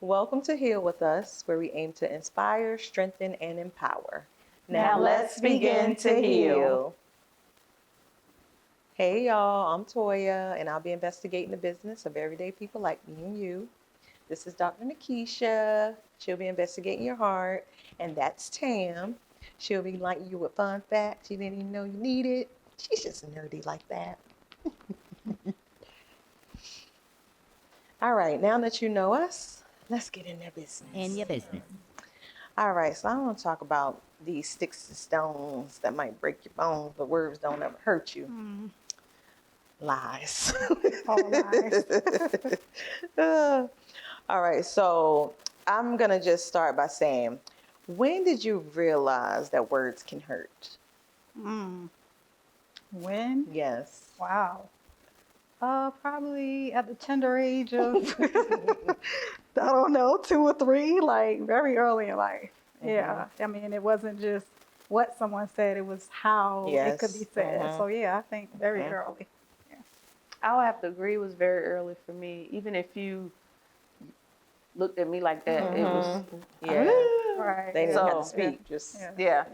Welcome to Heal With Us, where we aim to inspire, strengthen, and empower. Now let's begin to heal. Hey y'all, I'm Toya, and I'll be investigating the business of everyday people like me and you. This is Dr. Nikkisha. She'll be investigating your heart, and that's Tam. She'll be lighting you with fun facts you didn't even know you needed. She's just nerdy like that. All right, now that you know us, let's get in their business. In your business. All right, so I want to talk about these sticks and stones that might break your bones, but words don't ever hurt you. Lies. All lies. All right, so I'm going to just start by saying, when did you realize that words can hurt? When? Yes. Wow. Probably at the tender age of, I don't know, 2 or 3, like very early in life. Yeah. I mean, it wasn't just what someone said, it was how it could be said. So yeah, I think very early. I'll have to agree, it was very early for me. Even if you looked at me like that, it was, Right. They didn't So, have to speak, just, yeah.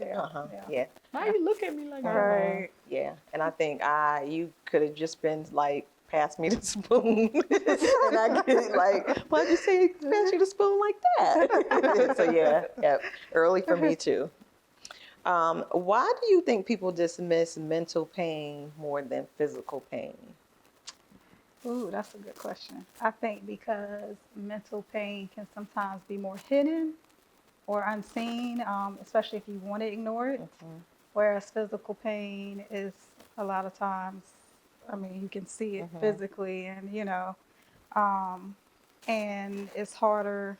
Why you look at me like that? Right. yeah. And I think you could have just been like, pass me the spoon. And I get like, why'd you say pass you the spoon like that? So yeah, early for me too. Why do you think people dismiss mental pain more than physical pain? Ooh, that's a good question. I think because mental pain can sometimes be more hidden or unseen, especially if you want to ignore it. Whereas physical pain is a lot of times, I mean, you can see it physically and, and it's harder,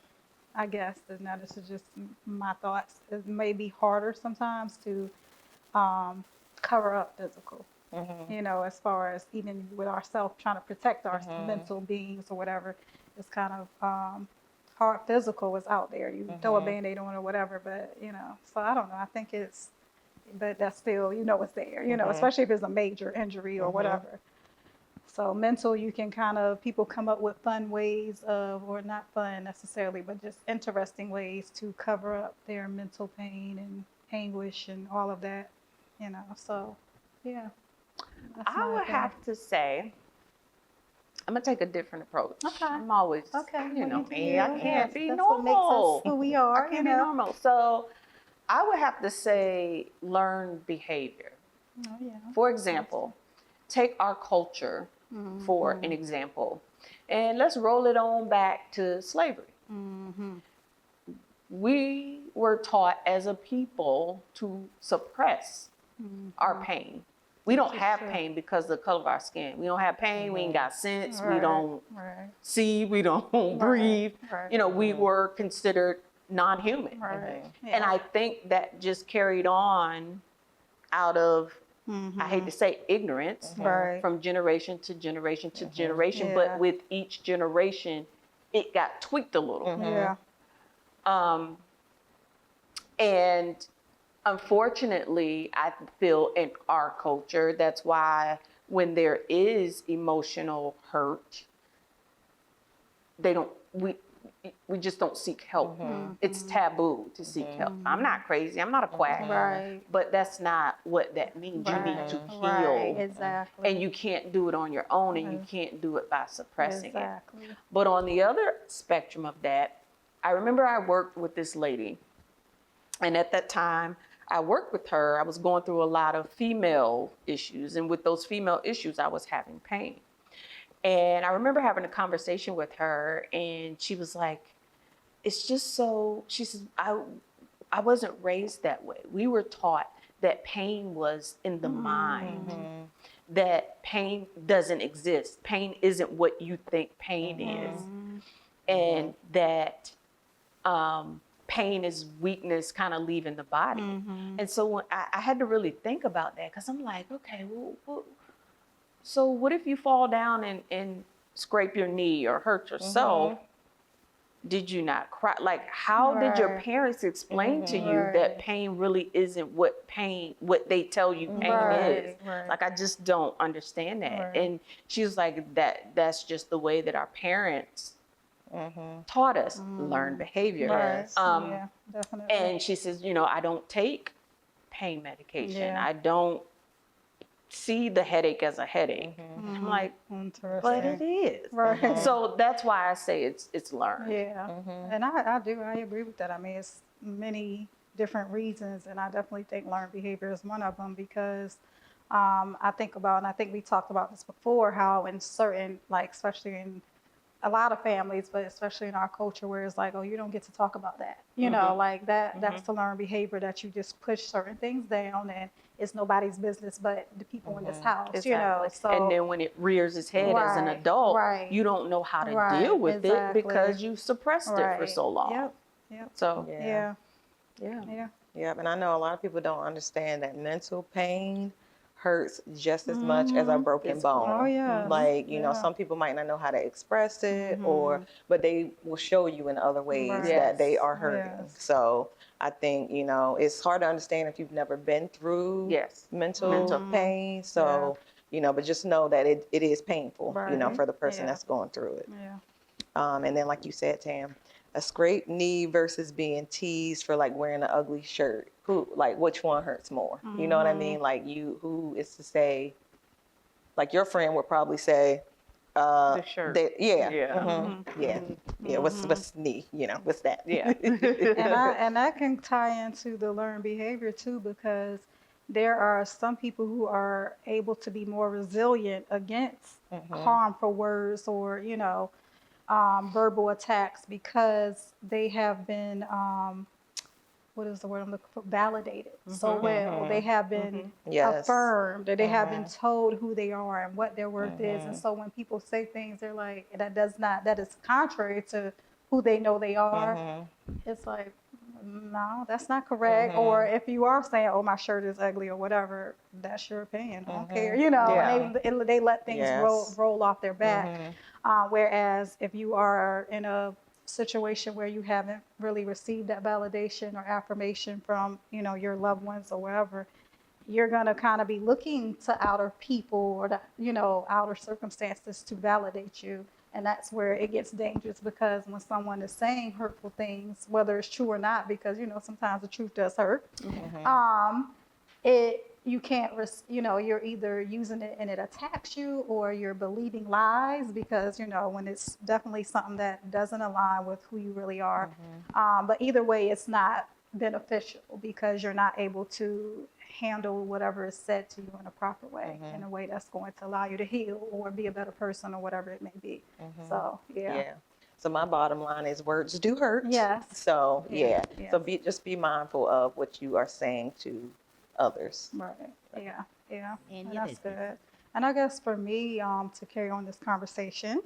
I guess, and now this is just my thoughts. It may be harder sometimes to cover up physical. As far as even with ourselves trying to protect our mental beings or whatever, it's kind of hard. Physical is out there. You throw a Band-Aid on or whatever, but so I don't know. I think but that's still, it's there, especially if it's a major injury or whatever. So mental, you can people come up with fun ways or not fun necessarily, but just interesting ways to cover up their mental pain and anguish and all of that, so yeah. I would have to say, I'm going to take a different approach. Okay. I'm always, me, I can't be That's normal. what makes us who we are. I can't be normal. So I would have to say learned behavior. Oh, yeah. For example, take our culture for an example, and let's roll it on back to slavery. We were taught as a people to suppress our pain. We don't have pain because of the color of our skin. We don't have pain. We ain't got sense. We don't see. We don't breathe. We were considered non-human. And I think that just carried on out of, I hate to say ignorance, from generation to generation to generation. But with each generation, it got tweaked a little. And unfortunately, I feel in our culture, that's why when there is emotional hurt, we just don't seek help. It's taboo to seek help. I'm not crazy. I'm not a quack. But that's not what that means. You need to heal. Exactly. And you can't do it on your own, and you can't do it by suppressing it. But on the other spectrum of that, I remember I worked with this lady. And at that time, I worked with her. I was going through a lot of female issues. And with those female issues, I was having pain. And I remember having a conversation with her, and she was like, it's just so, she says, I wasn't raised that way. We were taught that pain was in the mind, that pain doesn't exist. Pain isn't what you think pain is. And that pain is weakness kind of leaving the body. And so when I had to really think about that, because I'm like, okay, well, so what if you fall down and scrape your knee or hurt yourself? Did you not cry? Like, how did your parents explain to you that pain really isn't what they tell you pain is? Like, I just don't understand that. And she was like, that's just the way that our parents taught us learned behavior. Right. Um, Yeah, definitely. And she says, I don't take pain medication. Yeah. I don't see the headache as a headache. I'm like, but it is. Right. So that's why I say it's learned. Yeah. And I agree with that. I mean, it's many different reasons, and I definitely think learned behavior is one of them because I think about, and I think we talked about this before, how in certain, like, especially in a lot of families, but especially in our culture where it's like, oh, you don't get to talk about that. Like that's the learned behavior that you just push certain things down and it's nobody's business but the people in this house, Exactly. So, and then when it rears its head as an adult, you don't know how to deal with it because you suppressed it for so long. Yep. So, Yeah. Yep. And I know a lot of people don't understand that mental pain hurts just as much as a broken bone. Oh, yeah. Like, some people might not know how to express it but they will show you in other ways that they are hurting. So I think, it's hard to understand if you've never been through mental pain. So, but just know that it is painful, for the person that's going through it. Yeah. And then like you said, Tam, a scraped knee versus being teased for like wearing an ugly shirt. Which one hurts more? You know what I mean? Like who is to say, like your friend would probably say, the shirt. What's knee? What's that? Yeah. And that can tie into the learned behavior too, because there are some people who are able to be more resilient against harmful words or, verbal attacks because they have been, what is the word I'm looking for? Validated so well. They have been affirmed, or they have been told who they are and what their worth is. And so when people say things, they're like, that is contrary to who they know they are. It's like, no, that's not correct. Or if you are saying, oh, my shirt is ugly or whatever, that's your opinion. I don't care. And they let things roll off their back. Whereas if you are in a situation where you haven't really received that validation or affirmation from, your loved ones or whatever, you're going to kind of be looking to outer people or, outer circumstances to validate you. And that's where it gets dangerous because when someone is saying hurtful things, whether it's true or not, because, sometimes the truth does hurt, you can't, you're either using it and it attacks you or you're believing lies because, when it's definitely something that doesn't align with who you really are. But either way, it's not beneficial because you're not able to handle whatever is said to you in a proper way, in a way that's going to allow you to heal or be a better person or whatever it may be. So, yeah. So my bottom line is words do hurt. Yes. So, So be mindful of what you are saying to others. Right. Yeah. And that's good. And I guess for me, to carry on this conversation,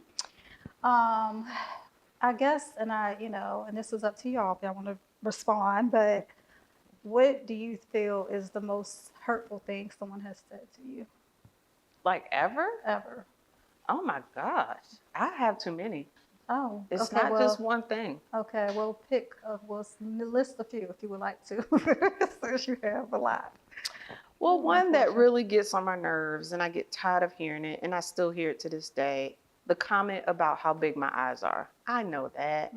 I guess, and and this is up to y'all if y'all want to respond, but what do you feel is the most hurtful thing someone has said to you? Like ever? Ever. Oh my gosh. I have too many. Oh, it's not just one thing. Okay, well, list a few if you would like to, since you have a lot. Well, one that really gets on my nerves, and I get tired of hearing it, and I still hear it to this day, the comment about how big my eyes are. I know that.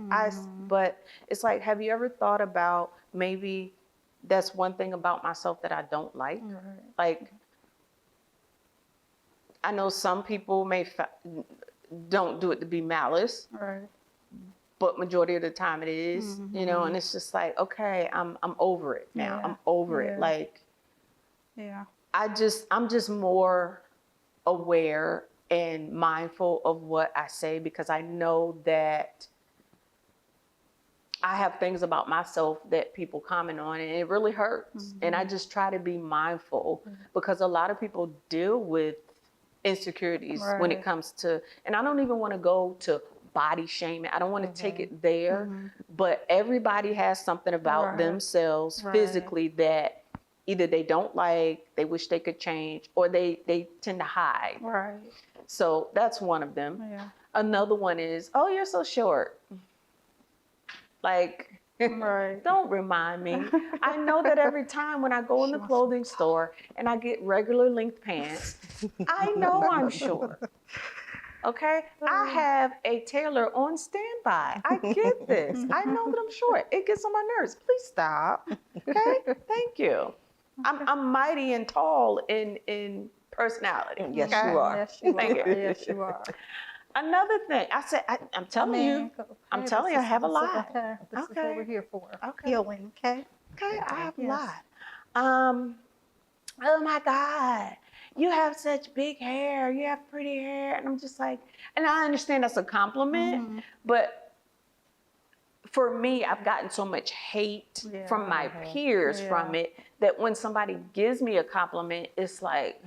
But it's like, have you ever thought about maybe that's one thing about myself that I don't like? Like, I know some people don't do it to be malice, but majority of the time it is, and it's just like, okay, I'm over it now. I'm over it. Like, I'm just more aware and mindful of what I say because I know that I have things about myself that people comment on and it really hurts. And I just try to be mindful because a lot of people deal with insecurities when it comes to, and I don't even want to go to body shaming. I don't want to take it there, but everybody has something about themselves physically that either they don't like, they wish they could change, or they tend to hide. So that's one of them. Another one is, oh, you're so short. Like, don't remind me. I know that every time when I go in the clothing store and I get regular length pants, I know I'm short. Okay, I have a tailor on standby. I get this. I know that I'm short. It gets on my nerves. Please stop. Okay, thank you. I'm mighty and tall in personality. Yes, okay? you are. Yes, you Thank are. you. Yes, you are. Another thing, I said, I'm telling you, I'm telling you, I have a lot. Okay, this is what Okay. we're here for. Okay. Healing, okay? Okay, I have a Yes. lot. Oh my God, you have such big hair. You have pretty hair. And I'm just like, and I understand that's a compliment, but for me, I've gotten so much hate from my peers from it that when somebody gives me a compliment, it's like,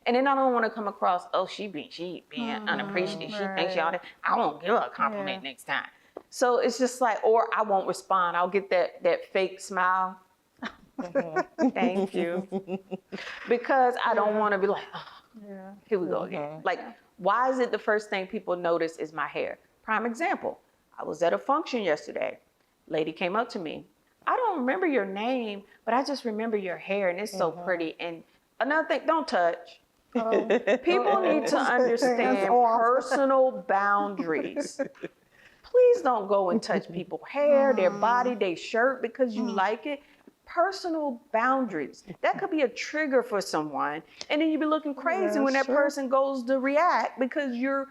and then I don't want to come across, oh, she being unappreciative. She thinks y'all, I won't give her a compliment next time. So it's just like, or I won't respond. I'll get that fake smile. Thank you. Because I don't want to be like, oh, here we go again. Like, why is it the first thing people notice is my hair? Prime example. I was at a function yesterday. Lady came up to me. I don't remember your name, but I just remember your hair and it's so pretty. And another thing, don't touch. People need to understand personal boundaries. Please don't go and touch people's hair, their body, their shirt because you like it. Personal boundaries. That could be a trigger for someone. And then you be looking crazy when that person goes to react because you're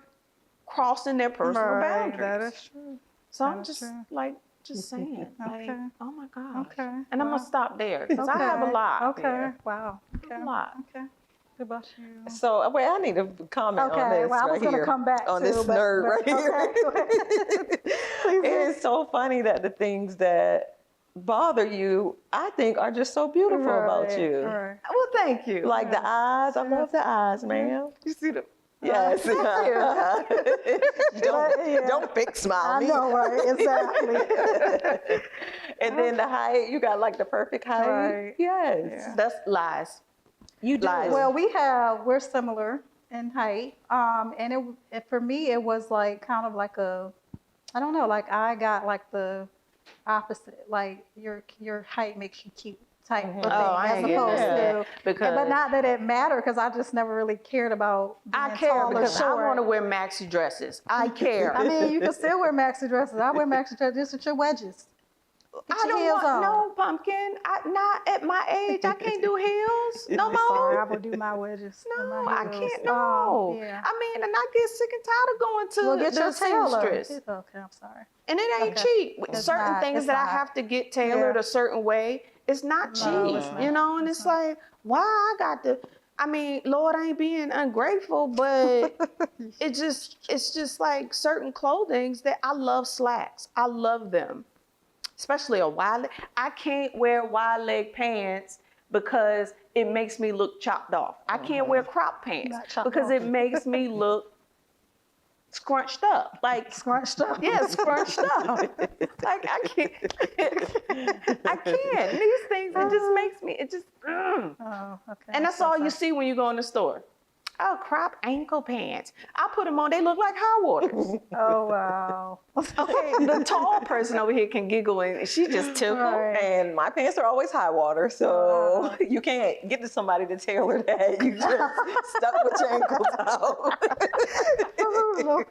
crossing their personal boundaries. That is true. So I'm just like, just saying. Okay. Like, oh my gosh. Okay. And I'm going to stop there because I have a lot. Okay. There. Wow. Okay. A lot. Okay. What about you? So, wait, I need to comment on this well, I was right going to here. come back on to this nerd right here. Okay. It is so funny that the things that bother you, I think, are just so beautiful about you. Right. Well, thank you. Like the eyes, I love the eyes, ma'am. You see the... Yes. Don't fake smile I me. know, right? Exactly. And then the height, you got like the perfect height. Right. Yes. Yeah. That's lies. You do. Lies. Well, we're similar in height. And it for me, it was like kind of like I don't know, like I got like the opposite. Like your height makes you cute type of thing, I ain't as getting opposed that. to. Because But not that it mattered, because I just never really cared about being I care tall or because I short. want to wear maxi dresses. I care. I mean, you can still wear maxi dresses. I wear maxi dresses just with your wedges. Get I your don't heels want on. no pumpkin. Not at my age. I can't do heels no I'm sorry, I more. will do my wedges. and No, my I heels. can't. No. Yeah. I mean, and I get sick and tired of going to Well, get the your tailor. seamstress. Okay, I'm sorry. And it ain't Okay. cheap. It's Certain not. things It's that I not. have to get tailored a certain way, it's not cheap. No, it's not. You know, and it's like, why I got to, I mean, Lord, I ain't being ungrateful, but it's just like certain clothings that I love slacks. I love them. Especially a wide leg. I can't wear wide leg pants because it makes me look chopped off. I can't wear crop pants Not chopped because off. it makes me look scrunched up. Like Scrunched up. yeah, scrunched up. Like I can't. I can't. These things, it just makes me, it just, Oh, okay. And that's all you see when you go in the store. Oh, crop ankle pants. I put them on, they look like high waters. Oh, wow. Okay, the tall person over here can giggle and she just tickled. Right. And my pants are always high water, so you can't get to somebody to tailor that. You just stuck with your ankles out. Oh, Lord.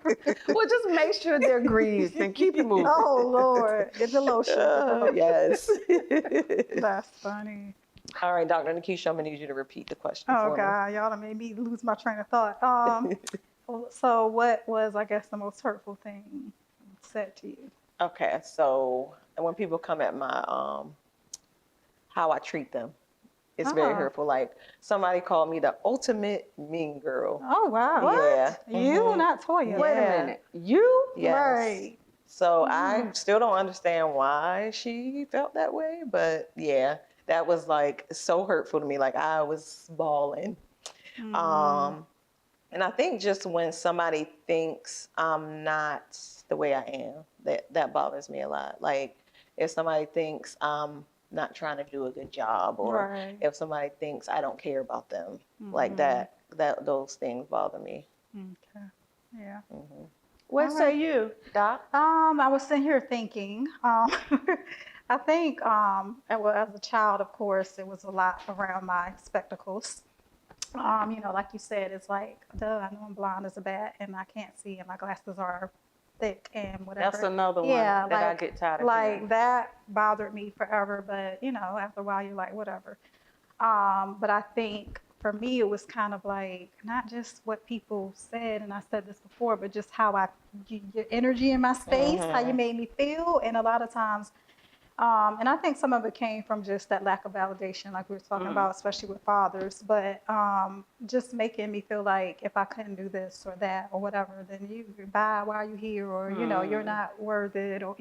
Well, just make sure they're greased and keep it moving. Oh, Lord. Get the lotion. Yes. That's funny. All right, Dr. Nikkisha, I'm going to need you to repeat the question for Oh, me. God. Y'all done made me lose my train of thought. So what was, I guess, the most hurtful thing said to you? Okay, so when people come at my, how I treat them, it's very hurtful. Like somebody called me the ultimate mean girl. Oh, wow. Yeah. You, not Toya. Wait a minute. You? Yes. Right. So I still don't understand why she felt that way, but yeah, that was like so hurtful to me. Like I was bawling. And I think just when somebody thinks I'm not the way I am, that bothers me a lot. Like if somebody thinks I'm not trying to do a good job, or if somebody thinks I don't care about them, like that those things bother me. Okay. Yeah. What say you, Doc? I was sitting here thinking, I think, well, as a child, of course, it was a lot around my spectacles. Like you said, it's like, duh, I know I'm blind as a bat and I can't see and my glasses are thick and whatever. That's another one that I get tired of hearing. That bothered me forever, but after a while you're like, whatever. But I think for me, it was kind of like, not just what people said, and I said this before, but just how your energy in my space, how you made me feel. And a lot of times, and I think some of it came from just that lack of validation, like we were talking about, especially with fathers, but just making me feel like if I couldn't do this or that or whatever, then why are you here? Or, you're not worth it, or,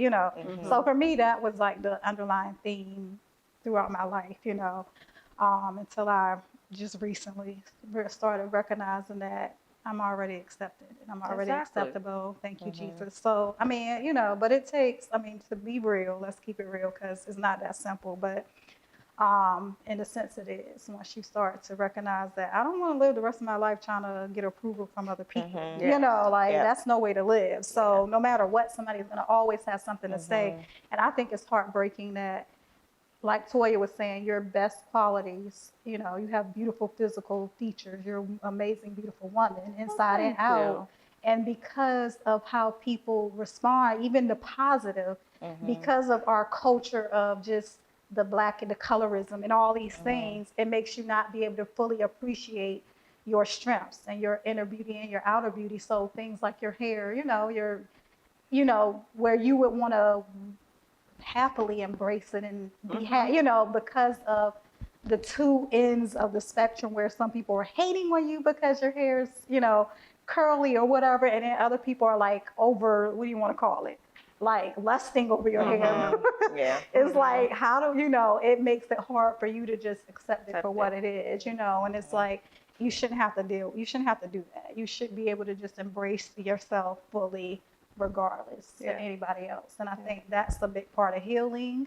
So for me, that was like the underlying theme throughout my life, until I just recently started recognizing that I'm already accepted and I'm already acceptable. Thank you, Jesus. So, but it takes, to be real, let's keep it real because it's not that simple. But in a sense it is, once you start to recognize that I don't want to live the rest of my life trying to get approval from other people. That's no way to live. So no matter what, somebody's going to always have something to say. And I think it's heartbreaking that, like Toya was saying, your best qualities, you have beautiful physical features, you're an amazing, beautiful woman inside and out. And because of how people respond, even the positive, because of our culture of just the black and the colorism and all these things, it makes you not be able to fully appreciate your strengths and your inner beauty and your outer beauty. So things like your hair, where you would want to happily embrace it and be because of the two ends of the spectrum, where some people are hating on you because your hair is curly or whatever, and then other people are like over, what do you want to call it, like lusting over your hair. It's like, how do it makes it hard for you to just accept it for what it is, and it's like, you shouldn't have to do that. You should be able to just embrace yourself fully regardless to anybody else. And I think that's a big part of healing,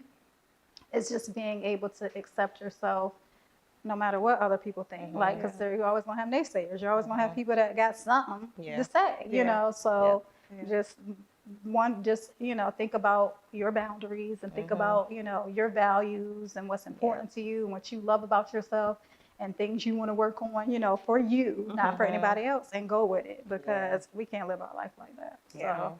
is just being able to accept yourself no matter what other people think. Like, because you're always going to have naysayers. You're always going to have people that got something to say, So just think about your boundaries and think about, your values and what's important to you and what you love about yourself and things you want to work on, for you, not for anybody else, and go with it, because we can't live our life like that. So,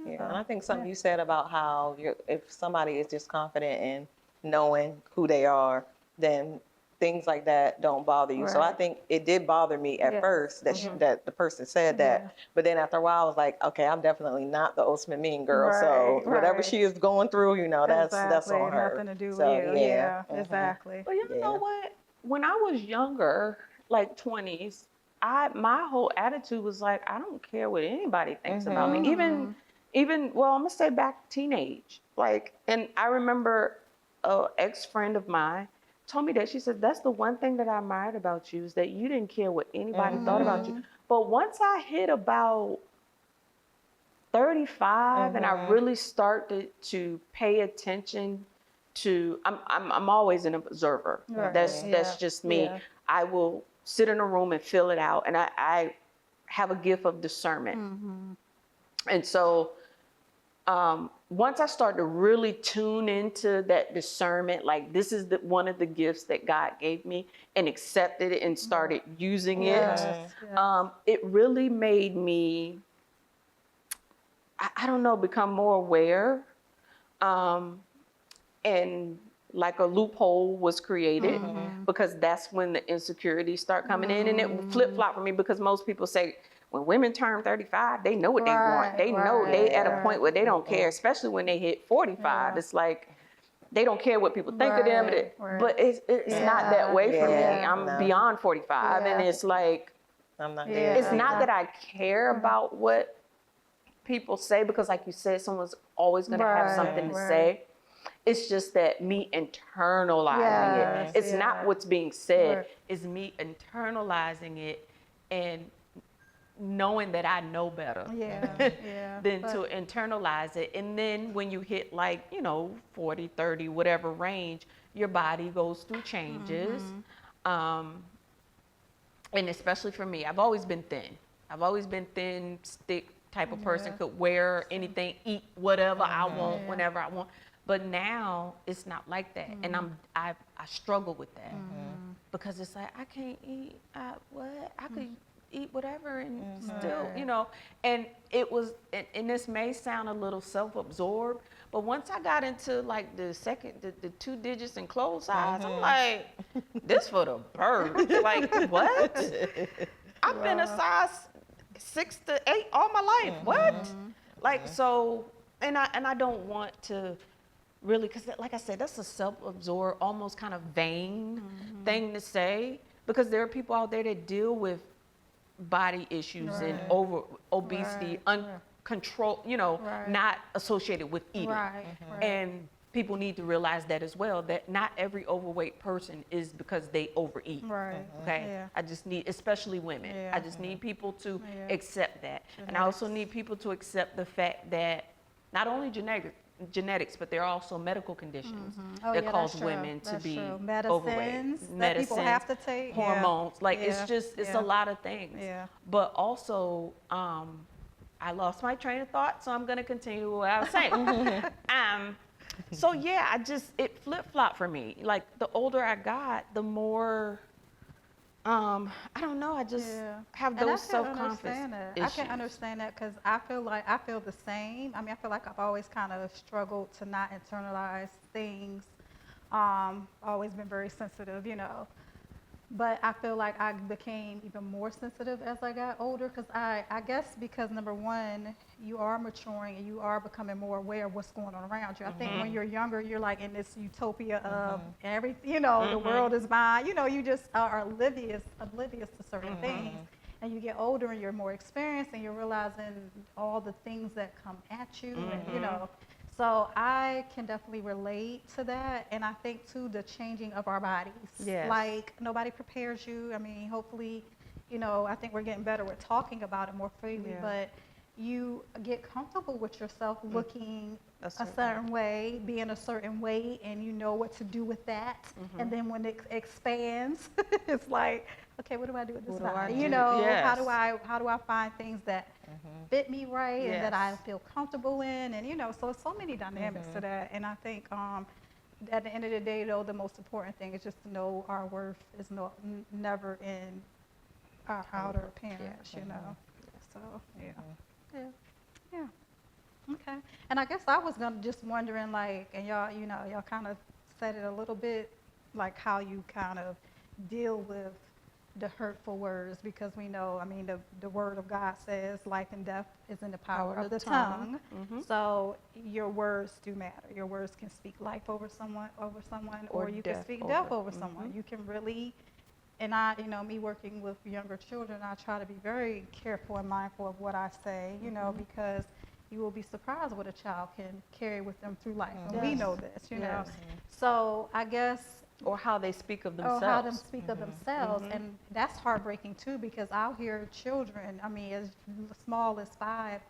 and I think something you said about how if somebody is just confident in knowing who they are, then things like that don't bother you. So I think it did bother me at first that that the person said that, but then after a while I was like, okay, I'm definitely not the ultimate mean girl. So whatever she is going through, that's on her. Nothing to do with so, you. Exactly. But you know what? When I was younger, like 20s, my whole attitude was like, I don't care what anybody thinks about me. Even well, I'm gonna say back teenage. Like, and I remember an ex-friend of mine told me that. She said, that's the one thing that I admired about you, is that you didn't care what anybody thought about you. But once I hit about 35 and I really started to pay attention to, I'm always an observer. That's just me. I will sit in a room and feel it out, and I have a gift of discernment. And so once I started to really tune into that discernment, like this is one of the gifts that God gave me, and accepted it and started using it, it really made me, I don't know, become more aware. And like a loophole was created, because that's when the insecurities start coming in, and it flip-flop for me, because most people say when women turn 35, they know what they want. They know they at a point where they don't care, especially when they hit 45. It's like they don't care what people think of them, but it's not that way for me. I'm beyond 45, and it's like, I'm not it's not that I care about what people say, because like you said, someone's always going to have something to say. It's just that me internalizing it. It's not what's being said. It's me internalizing it and knowing that I know better than to internalize it. And then when you hit 40, 30, whatever range, your body goes through changes. And especially for me, I've always been thin. I've always been thin, stick type of person, could wear anything, eat whatever I want, whenever I want. But now it's not like that, and I struggle with that. because it's like, I can't eat, what? I could eat whatever and still, you know, and it was, and this may sound a little self-absorbed, but once I got into like the 2 digits in clothes size, I'm like, this for the birds. Like, what? I've been a size 6 to 8 all my life. What? Like, so, and I don't want to really, because like I said, that's a self-absorbed, almost kind of vain thing to say, because there are people out there that deal with body issues and obesity, uncontrolled, you know, not associated with eating. And people need to realize that as well, that not every overweight person is because they overeat. Okay? I just need, especially women, I just need people to accept that. And I also need people to accept the fact that not only genetics, but there are also medical conditions that cause women to be overweight. That people have to take. Hormones, like it's just, it's a lot of things. But also, I lost my train of thought, so I'm gonna continue what I was saying. So yeah, it flip-flopped for me. Like the older I got, the more, I don't know, I just have those self-confidence issues. I can understand that because I feel the same. I mean, I feel like I've always kind of struggled to not internalize things. Always been very sensitive, you know. But I feel like I became even more sensitive as I got older because I guess because number one, you are maturing and you are becoming more aware of what's going on around you. I think when you're younger, you're like in this utopia of everything, you know, the world is mine. You know, you just are oblivious to certain things. And you get older and you're more experienced and you're realizing all the things that come at you and, you know. So I can definitely relate to that. And I think, too, the changing of our bodies. Like, nobody prepares you. I mean, hopefully, you know, I think we're getting better with talking about it more freely. But you get comfortable with yourself looking a certain way, being a certain weight, and you know what to do with that. And then when it expands, it's like, okay, what do I do with this body? You know, how do I find things that fit me right and that I feel comfortable in? And, you know, so so many dynamics to that. And I think at the end of the day, though, the most important thing is just to know our worth is never in our outer appearance, you know. So, yeah. Okay. And I guess I was just wondering, like, and y'all, you know, y'all kind of said it a little bit, like how you kind of deal with the hurtful words, because we know, I mean, the word of God says life and death is in the power of the tongue. So your words do matter. Your words can speak life over someone, or you can speak death over someone. You can really, and I, you know, me working with younger children, I try to be very careful and mindful of what I say, you know, because you will be surprised what a child can carry with them through life. And we know this, you know. So I guess, or how they speak of themselves. Or how they speak of themselves. And that's heartbreaking too, because I'll hear children, I mean, as small as 5,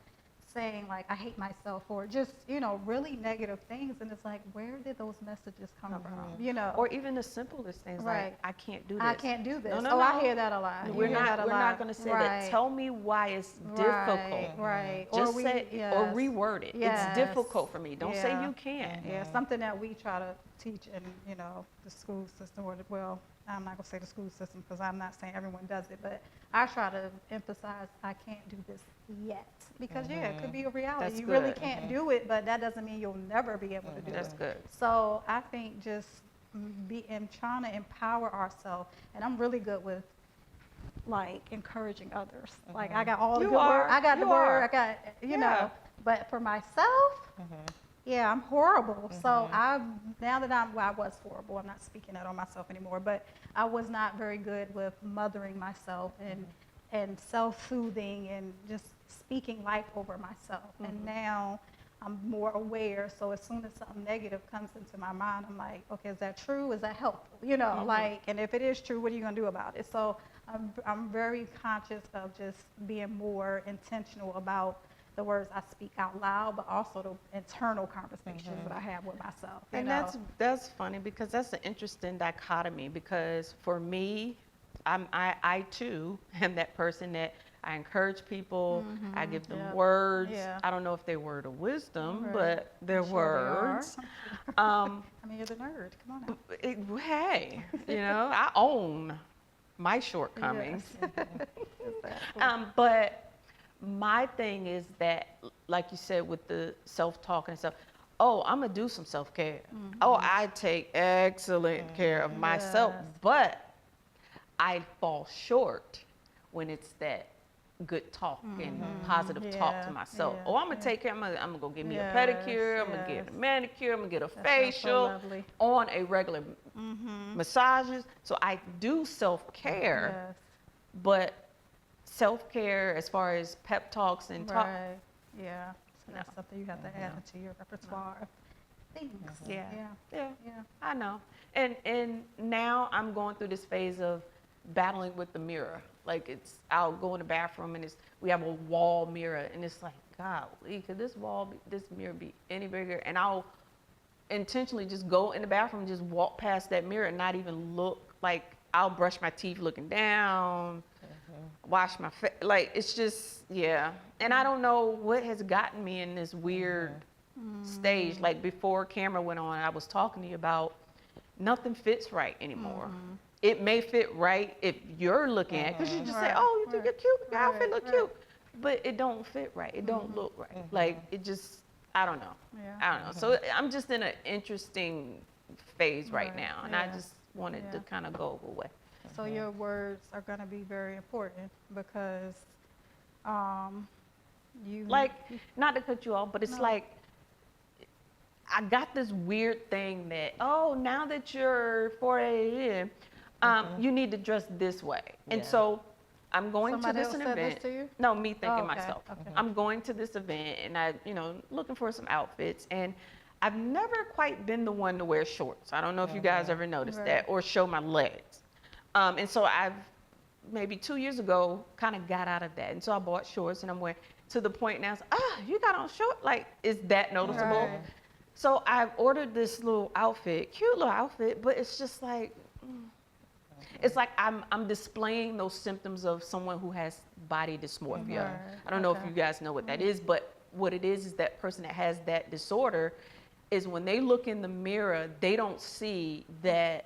saying like, I hate myself, or just, you know, really negative things. And it's like, where did those messages come from? You know, or even the simplest things like, I can't do this. I can't do this. No. I hear that a lot. We're not going to say that. Tell me why it's difficult. Just say, or reword it. It's difficult for me. Don't say you can't. Something that we try to teach in, you know, the school system, or well, I'm not going to say the school system because I'm not saying everyone does it, but I try to emphasize I can't do this yet, because it could be a reality. You really can't do it, but that doesn't mean you'll never be able to do it. That's good. So I think just trying to empower ourselves, and I'm really good with like encouraging others. Like I got all the good work. I got the word. I got, you know, but for myself, I'm horrible. So I was horrible. I'm not speaking that on myself anymore, but I was not very good with mothering myself and self-soothing and just speaking life over myself. And now I'm more aware. So as soon as something negative comes into my mind, I'm like, okay, is that true? Is that helpful? You know, like, and if it is true, what are you gonna do about it? So I'm very conscious of just being more intentional about the words I speak out loud, but also the internal conversations that I have with myself. And that's funny, because that's an interesting dichotomy, because for me, I too am that person that I encourage people. I give them Yep. words. Yeah. I don't know if they're word of wisdom, Right. but they're words. I mean, you're the nerd. Come on now. Hey, I own my shortcomings. Exactly. But my thing is that, like you said, with the self-talk and stuff, oh, I'm going to do some self-care. Oh, I take excellent care of myself, Yes. but I fall short when it's that good talk and positive talk to Yeah, myself. yeah, Oh, I'm going to take care. I'm going to go get me a Yes, pedicure. I'm going to get a yes. manicure. I'm going to get a That sounds so facial lovely. on a regular massages. So I do self-care, Yes. but self-care as far as pep talks and talk. Right. Yeah. So that's something you have to add into your repertoire of things. Yeah. Yeah. Yeah, Yeah. I know. And now I'm going through this phase of battling with the mirror. Like I'll go in the bathroom and we have a wall mirror and it's like, golly, could this mirror be any bigger? And I'll intentionally just go in the bathroom and just walk past that mirror and not even look. Like I'll brush my teeth looking down, wash my face. Like it's just, yeah. And I don't know what has gotten me in this weird stage. Like before camera went on, I was talking to you about nothing fits right anymore. It may fit right if you're looking at it, because you just say, Right, oh, you think you're cute, your right, outfit look right. cute. But it don't fit right. It don't look right. Like it just, I don't know. Yeah. I don't know. So I'm just in an interesting phase right Right, now. And I yeah, just wanted to yeah. kind of go away. So your words are going to be very important because you Like, not to cut you off, but it's No. like, I got this weird thing that, oh, now that you're 4 a.m., you need to dress this way. And Yeah. so I'm going Somebody to else this said this event. to you? No, me thinking Oh, okay, myself. okay. I'm going to this event and I, looking for some outfits. And I've never quite been the one to wear shorts. I don't know if you guys ever noticed Right. that or show my legs. And so I've maybe 2 years ago kind of got out of that. And so I bought shorts and I'm wearing to the point now, you got on short? Like, is that noticeable? Right. So I've ordered this little outfit, cute little outfit, but it's just like, it's like I'm displaying those symptoms of someone who has body dysmorphia. Right, I don't know if okay. you guys know what that is, but what it is that person that has that disorder is when they look in the mirror, they don't see that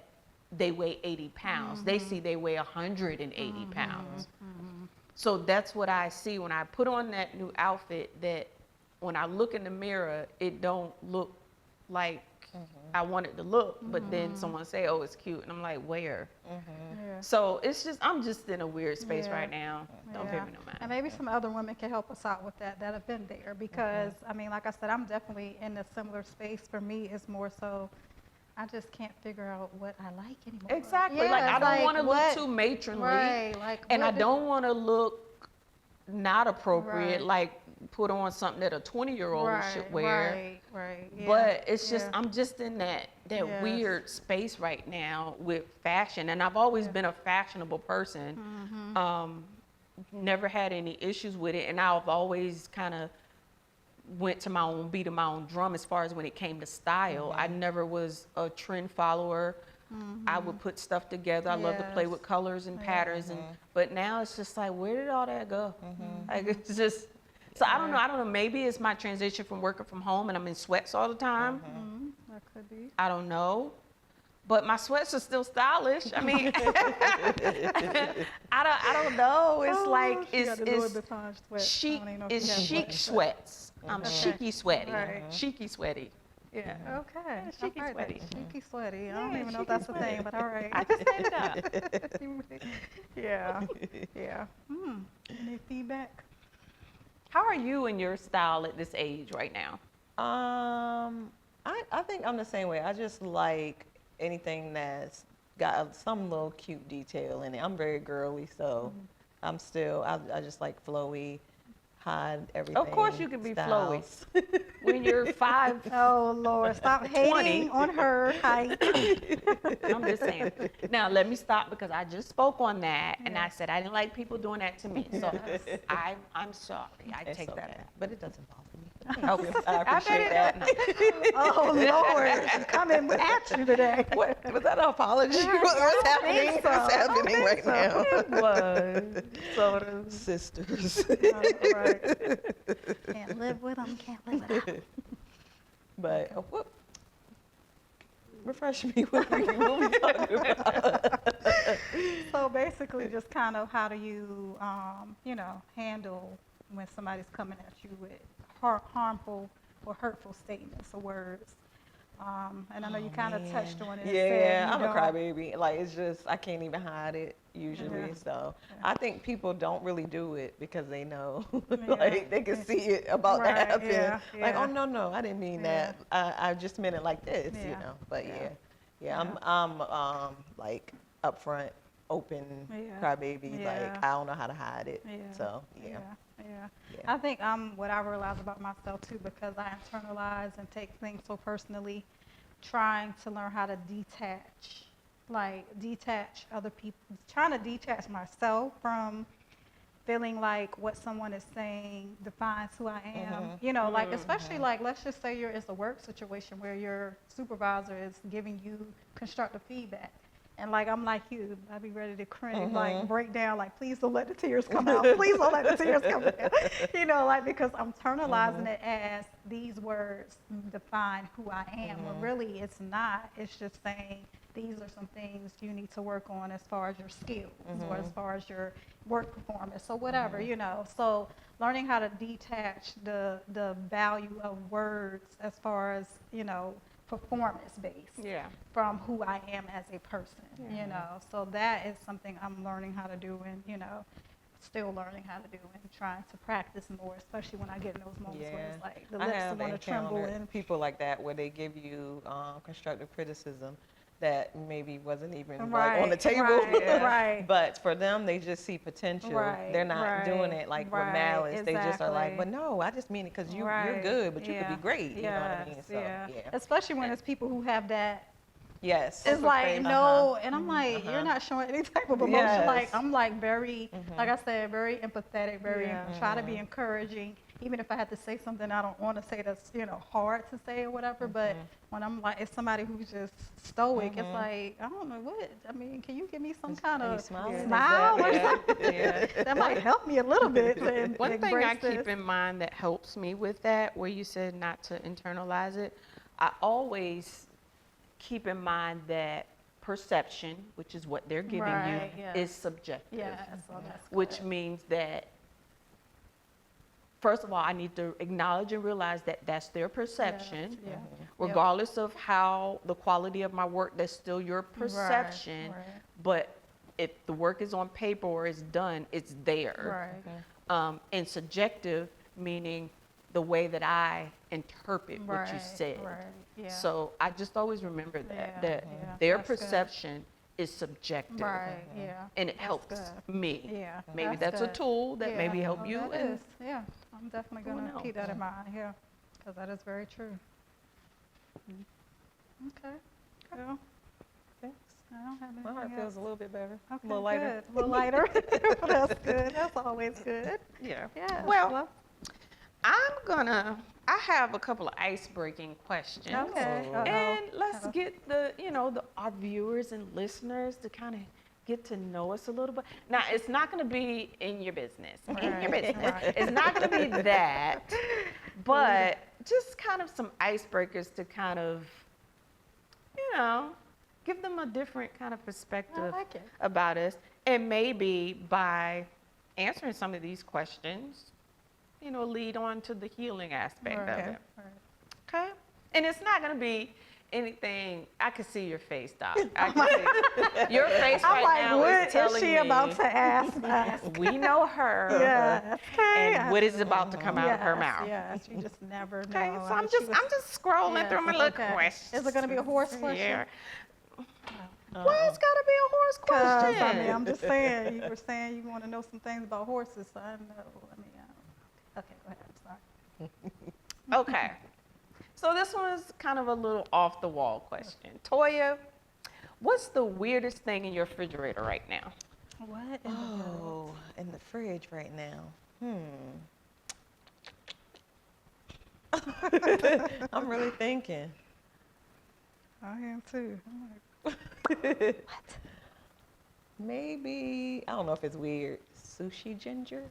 they weigh 80 pounds. They see they weigh 180 pounds. So that's what I see when I put on that new outfit, that when I look in the mirror, it don't look like I want it to look, but then someone say, oh, it's cute. And I'm like, where? Yeah. So it's just, I'm just in a weird space Yeah. right now. Don't pay Yeah. me no mind. And maybe some other women can help us out with that have been there because, I mean, like I said, I'm definitely in a similar space. For me, it's more so I just can't figure out what I like anymore. Exactly. Yeah, like I it's don't want to look what- too matronly. Right. Like, And I what do- don't want to look not appropriate, Right. like put on something that a 20-year-old should wear. Right. Yeah. But it's just, yeah. I'm just in that Yes. weird space right now with fashion. And I've always been a fashionable person. Never had any issues with it. And I've always kind of went to my own beat of my own drum as far as when it came to style. I never was a trend follower. I would put stuff together. I love to play Yes. with colors and patterns. But now it's just like, where did all that go? Like it's just, so I don't know. Maybe it's my transition from working from home and I'm in sweats all the time. That could be. I don't know. But my sweats are still stylish. I mean, I don't know. It's like, she got the Louis it's Vuitton sweat. I chic, don't even know if it's she has chic one. sweats. I'm Okay. chicy sweaty. Right. Chicy sweaty. Yeah. Okay. cheeky all right, sweaty. Cheeky sweaty. I Yeah, don't even know if cheeky that's a sweaty. thing, but all right. I just made it up. Yeah. Yeah. Any feedback? How are you in your style at this age right now? I think I'm the same way. I just like anything that's got some little cute detail in it. I'm very girly, so I just like flowy, hide everything. Of course you can be flowy. styles. When you're 5, Oh Lord, stop hating on her height. I'm just saying. Now let me stop because I just spoke on that and I said I didn't like people doing that to me. So I'm sorry. I It's take that okay. back. But it doesn't bother me. Okay. I appreciate that. Oh Lord, she's coming at you today. What was that an apology? What's happening? think so. What's happening right now? It was sort of. Sisters. Right. Can't live with them, can't live without 'em. But what? Refresh me. What were we talking about? So basically, just kind of how do you, handle when somebody's coming at you with harmful or hurtful statements or words. And I know you kind of touched on it. and said Yeah, you I'm a don't- crybaby. Like, it's just, I can't even hide it usually. Yeah. So I think people don't really do it because they know. Yeah. Like, they can see it about to Right, happen. yeah, Like, yeah. oh, no, I didn't mean Yeah. that. I just meant it like this, you Yeah. know. But Yeah. yeah, I'm like upfront, open Yeah. crybaby. Yeah. Like, I don't know how to hide it. Yeah. So, yeah. Yeah. Yeah. I think what I realize about myself too, because I internalize and take things so personally, trying to learn how to detach other people, trying to detach myself from feeling like what someone is saying defines who I am. Like especially like let's just say it's a work situation where your supervisor is giving you constructive feedback. And like I'm like you, I'd be ready to cringe, like break down, like please don't let the tears come out. Please don't let the tears come out. Like because I'm internalizing it as these words define who I am. When really it's not. It's just saying these are some things you need to work on as far as your skills or as far as your work performance or whatever, So learning how to detach the value of words as far as, performance based from who I am as a person, So that is something I'm learning how to do and, still learning how to do and trying to practice more, especially when I get in those moments where it's like the lips want to tremble and people like that where they give you constructive criticism that maybe wasn't even like Right, on the table. right. But for them, they just see potential. Right, They're not doing it like with malice. They just are like, exactly. but no, I just mean it because you're good, but you could be great. You know what I mean? So, yeah. Especially when it's people who have that. Yes. It's like, no, and I'm like, you're not showing any type of emotion. Yes. Like, I'm like very, like I said, very empathetic, very, try to be encouraging. Even if I had to say something I don't want to say that's, hard to say or whatever. But when I'm like, it's somebody who's just stoic, it's like, I don't know what, I mean, can you give me some kind of smile or something? That might help me a little bit. One thing I keep in mind that helps me with that, where you said not to internalize it, I always keep in mind that perception, which is what they're giving you, is subjective. So that's which good. means that, first of all, I need to acknowledge and realize that that's their perception. Regardless of how the quality of my work, that's still your perception. Right. But if the work is on paper or is done, it's there. Right. And subjective, meaning the way that I interpret what you said. Right. Yeah. So I just always remember that, Yeah, their that's good. perception is subjective. Right. Yeah. And it That's helps good. me. Yeah. Maybe that's a good. tool that maybe help Oh, you. that And is. Yeah. I'm definitely Who going to knows? keep that in mind. Yeah. Because that is very true. Okay. Well, Thanks. I don't have My heart anything feels else. a little bit better. Okay, a little lighter. Good. A little lighter. That's good. That's always good. yeah. Yeah. Well, I have a couple of ice-breaking questions. Okay. Oh. And let's get our viewers and listeners to kind of get to know us a little bit. Now, it's not going to be in your business. In your business. Right. It's not going to be that, but just kind of some icebreakers to kind of, give them a different kind of perspective I like it. about us. And maybe by answering some of these questions, lead on to the healing aspect of it. Right. Okay? And it's not going to be anything. I can see your face, Doc. I can see your face I'm right like, now what is telling is she me about to ask? we know her. Yeah. And what is about to come out of her mouth. Yes, you just never know. Okay, so I I'm mean, she just was- scrolling through my little okay. questions. Is it going to be a horse question? Yeah. Why it's gotta be a horse 'Cause, question? I mean, I'm just saying, you were saying you want to know some things about horses, so I know. I mean, Okay. So this one's kind of a little off the wall question. Toya, what's the weirdest thing in your refrigerator right now? What in the world? In the fridge right now. I'm really thinking. I am too. I'm What? Maybe, I don't know if it's weird. Sushi ginger?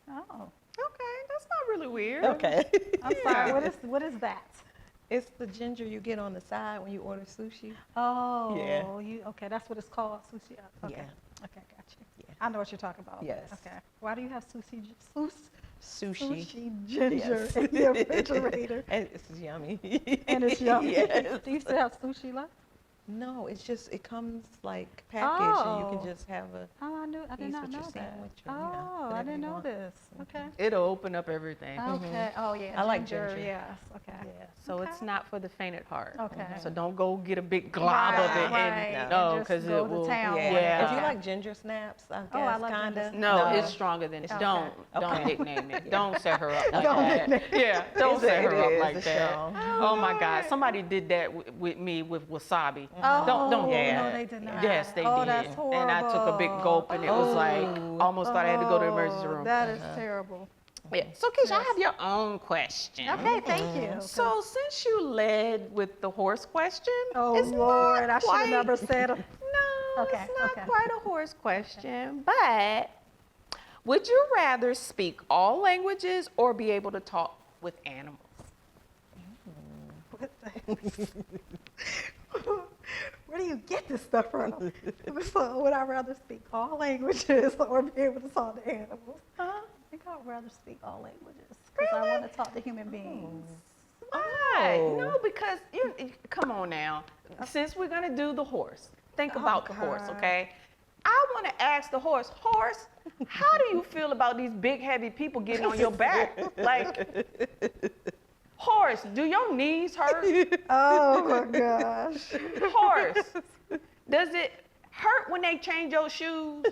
like, oh, Okay, that's not really weird. Okay. I'm sorry. What is that? It's the ginger you get on the side when you order sushi. Oh, Yeah. okay, that's what it's called, sushi. Okay. Yeah. Okay, got you. Yeah. I know what you're talking about. Yes. Okay. Why do you have sushi Sushi. ginger Yes. in your refrigerator? And it's yummy. And it's yummy. Yes. Do you still have sushi left? No, it's just, it comes like packaged and you Oh. can just have a Oh, I did piece not with know your that. sandwich or, you know, Oh, I whatever didn't you know want. this. Okay. It'll open up everything. Okay. Oh, yeah. I like ginger. Yes. Okay. Yeah. So Okay. it's not for the faint at heart. Okay. So don't go get a big glob of it. Right. No, Just because go it to will. town Yeah. on it. Yeah. If you Okay. like ginger snaps, I guess, Oh, I love kind ginger of. snaps. No, No. it's stronger than Okay. Don't Okay. nickname it. Don't set her up like Don't that. nickname Yeah, don't It's set a- her it up is like a that. strong. Oh my God, somebody did that with me with wasabi. Oh, Don't do Yeah. no, that. they did not. Yes, they Oh, did. that's horrible. And I took a big gulp, and it was like almost thought I had to go to the emergency room. That is terrible. Yeah. So, Keisha, I Yes. have your own question. Okay, thank you. So, since you led with the horse question, Oh, it's Lord, not I should quite, have never said it. No, Okay, it's not okay. quite a horse question. But would you rather speak all languages or be able to talk with animals? What the Where do you get this stuff from? So would I rather speak all languages or be able to talk to animals? Huh? I think I'd rather speak all languages because I want to talk to human beings. Why? Oh. No, because come on now. Since we're gonna do the horse, think about the horse, God. okay? I want to ask the horse, how do you feel about these big heavy people getting on your back? Like, horse, do your knees hurt? Oh my gosh. Horse, does it hurt when they change your shoes?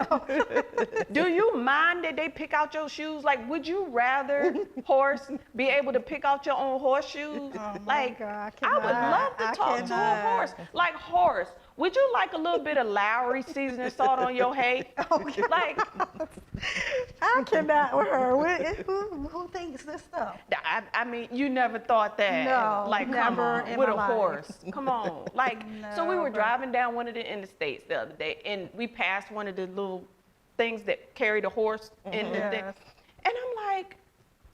Do you mind that they pick out your shoes? Like, would you rather, horse, be able to pick out your own horseshoes? Oh my Like, God, I would love to I talk to a cannot. horse. Like, horse, would you like a little bit of Lowry seasoning salt on your hay? Okay. Like, I cannot with her. Who thinks this stuff? I mean, you never thought that. No, like, come never on, in with my a life. horse. Come on. Like, so we were Never. driving down one of the interstates the other day, and we passed one of the little things that carried a horse in the thing. Yes. And I'm like,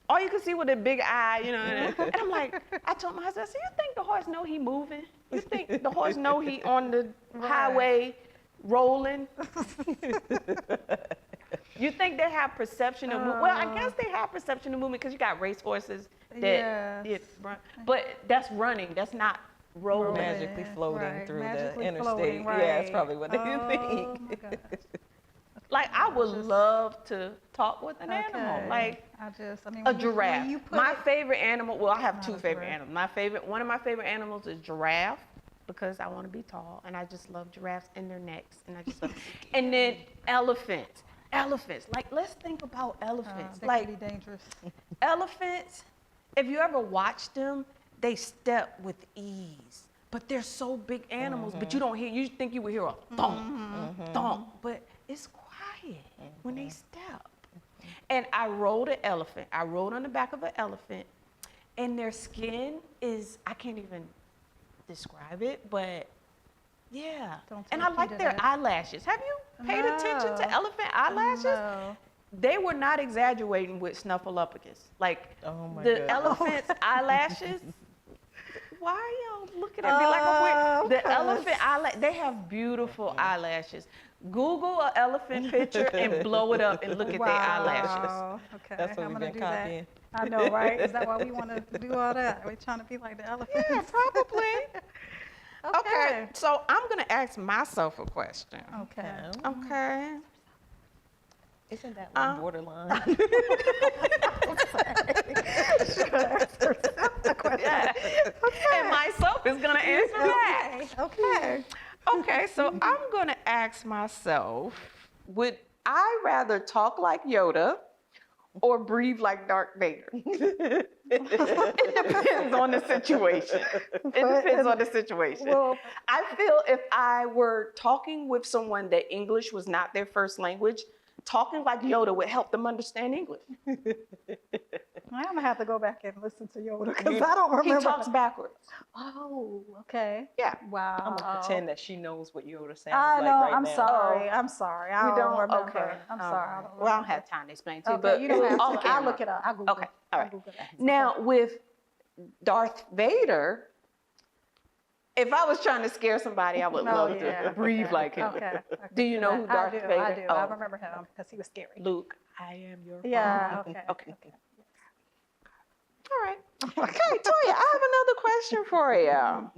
all you can see with a big eye, you know, and I'm like, I told my husband, I said, you think the horse know he moving? You think the horse know he on the highway rolling? You think they have perception of movement? Well, I guess they have perception of movement because you got race horses that Yes. run. But that's running. That's not rolling. magically floating Right, through magically the interstate. floating, Yeah, that's right. probably what they Oh think. my gosh. Like, I would Just- love to talk with an animal. Okay. Like, I mean, a when you giraffe. put My it- favorite animal, well, I have Not two a favorite giraffe. animals. One of my favorite animals is giraffe because I want to be tall and I just love giraffes and their necks and I just love. And then elephants. Elephants. Like, let's think about elephants. They Like, can be dangerous. elephants, if you ever watch them, they step with ease. But they're so big animals, but you don't hear, you think you would hear a thump, thump, but it's quiet when they step. And I rode an elephant. I rode on the back of an elephant, and their skin is, I can't even describe it, but yeah. Don't And take I like heed of their that. eyelashes. Have you paid attention to No. elephant eyelashes? No. They were not exaggerating with Snuffleupagus. Like, Oh my the God. elephant's eyelashes. Why are y'all looking at me like I'm weird? The 'cause- elephant they have beautiful eyelashes. Google an elephant picture and blow it up and look at their eyelashes. Wow. Okay, That's what I'm we've gonna been do that. copying. I know, right? Is that why we want to do all that? We're trying to be like the elephant. Yeah, probably. Okay, so I'm gonna ask myself a question. Okay. Okay. Isn't that like borderline? Yeah. And myself is gonna answer that. Okay. Okay, so I'm gonna ask myself, would I rather talk like Yoda or breathe like Darth Vader? It depends on the situation. It depends on the situation. Well, I feel if I were talking with someone that English was not their first language, talking like Yoda would help them understand English. I'm gonna have to go back and listen to Yoda because I don't remember. He talks backwards. Oh, okay. Yeah. Wow. I'm gonna pretend that she knows what Yoda sounds I like know. right I'm now. sorry. I'm sorry. I You don't don't? remember. Okay. I'm All sorry. I right. don't Well, I don't remember. have time to explain to you, Okay, but you don't have off to. I'll camera. look it up. I'll Google Okay. it. All I'll right. Google it. Now, with Darth Vader, if I was trying to scare somebody, I would love to breathe like him. Okay. Do you know who Darth Vader? I do. Oh. I remember him because he was scary. Luke, I am your father. Yeah. Okay. Okay. All right. Okay, Toya, I have another question for you.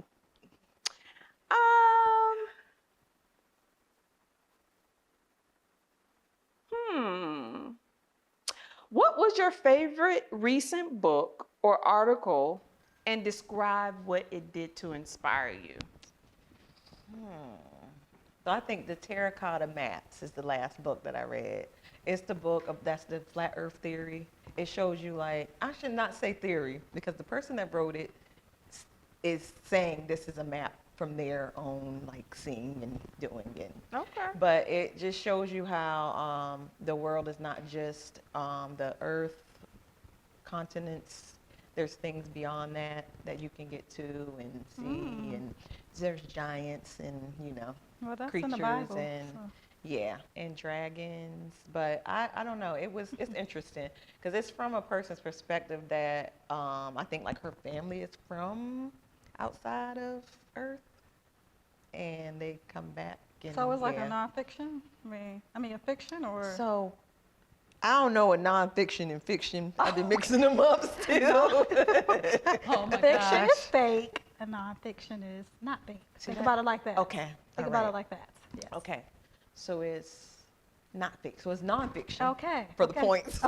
What was your favorite recent book or article, and describe what it did to inspire you? So I think the Terracotta Maps is the last book that I read. It's the book that's the flat earth theory. It shows you like, I should not say theory because the person that wrote it is saying this is a map from their own like seeing and doing it. Okay. But it just shows you how the world is not just the earth, continents. There's things beyond that you can get to and see, and there's giants and Well, that's creatures in the Bible. and and dragons. But I don't know. It's interesting because it's from a person's perspective that I think like her family is from outside of Earth, and they come back. And, So it's like a nonfiction? I mean a fiction or? So I don't know what nonfiction and fiction. I've been mixing them up still. Oh my fiction is fake and nonfiction is not fake. Think about it like that. Okay. Think about it like that. Yes. Okay. So it's not fiction. So it's nonfiction. Okay. For the points.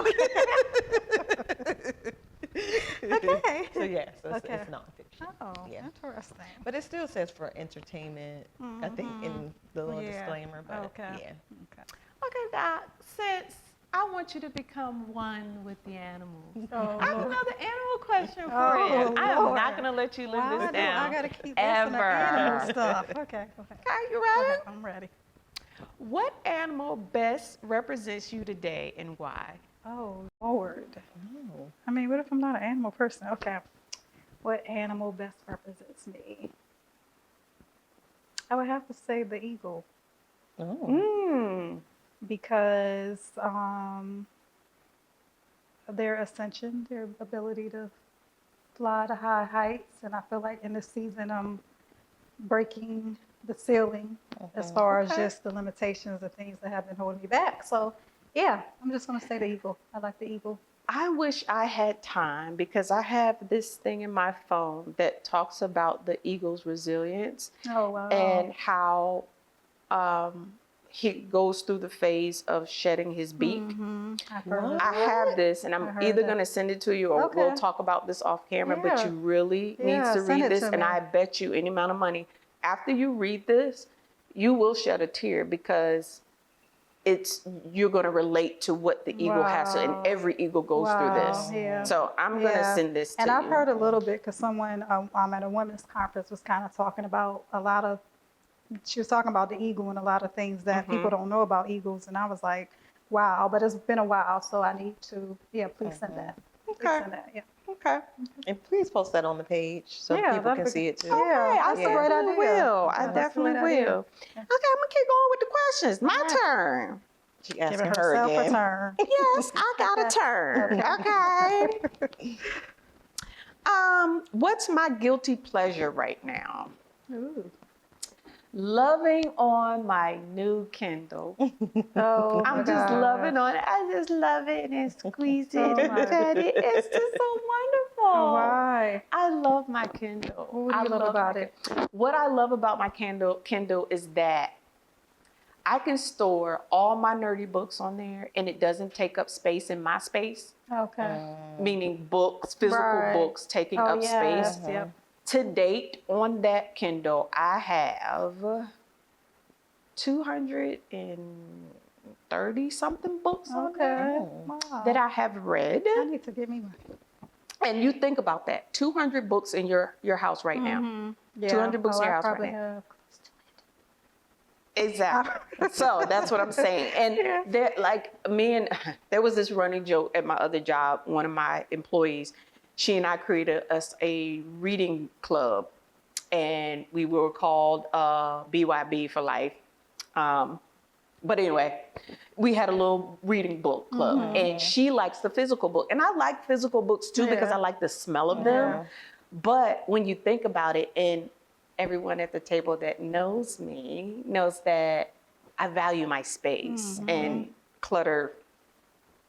Okay. So it's nonfiction. Oh, Yeah. interesting. But it still says for entertainment, I think, in the little disclaimer. But Okay. yeah. Okay. Okay, Doc, since I want you to become one with the animals, Oh, I have Lord. another animal question for Oh, you. I am Lord. not going to let you live Why this do down. I gotta keep ever. listening to animal stuff. Okay. Okay, you ready? Okay, I'm ready. What animal best represents you today and why? Oh, Lord. Oh. I mean, what if I'm not an animal person? Okay. What animal best represents me? I would have to say the eagle because their ascension, their ability to fly to high heights, and I feel like in this season I'm breaking the ceiling as far as just the limitations of things that have been holding me back. So yeah, I'm just gonna say the eagle. I like the eagle. I wish I had time because I have this thing in my phone that talks about the eagle's resilience Oh wow. and how he goes through the phase of shedding his beak. I've heard of I have this, and I I'm heard either that. going to send it to you or we'll Okay. talk about this off camera, but Yeah. you really need Yeah, to send read it this. to And me. I bet you any amount of money, after you read this, you will shed a tear because you're going to relate to what the eagle has to, and Wow. every eagle goes through this. Yeah. So I'm going to Yeah. send this to And you. I've heard a little bit because someone at a women's conference was kind of talking about she was talking about the eagle and a lot of things that people don't know about eagles. And I was like, wow, but it's been a while. So I need to, please send that. Please send that, yeah. Okay. And please post that on the page so people that'd can be- see it too. Yeah, I that's a great definitely idea. will. I That's a definitely great idea. will. Okay, I'm going to keep going with the questions. My turn. She Giving asking her herself a again. turn. Yes, I got a turn. Okay. What's my guilty pleasure right now? Ooh. Loving on my new Kindle. Oh, I'm just loving on it. I just love it and squeeze it Oh, and my. pet it. It's just so wonderful. Why? I love my Kindle. What do you love about it? What I love about my Kindle is that I can store all my nerdy books on there and it doesn't take up space in my space, Okay. meaning books, physical Right. books taking Oh, up yes. space. Yep. To date on that Kindle, I have 200 and 30-something books on Okay. there Wow. that I have read. I need to get me one. And you think about that, 200 books in your house right now. Yeah. 200 books in your I house right probably now. have. Exactly. So that's what I'm saying. And there, like there was this running joke at my other job. One of my employees, she and I created a reading club, and we were called BYB for life. But anyway, we had a little reading book club, and she likes the physical book, and I like physical books too because I like the smell of them. But when you think about it, and everyone at the table that knows me knows that I value my space, and clutter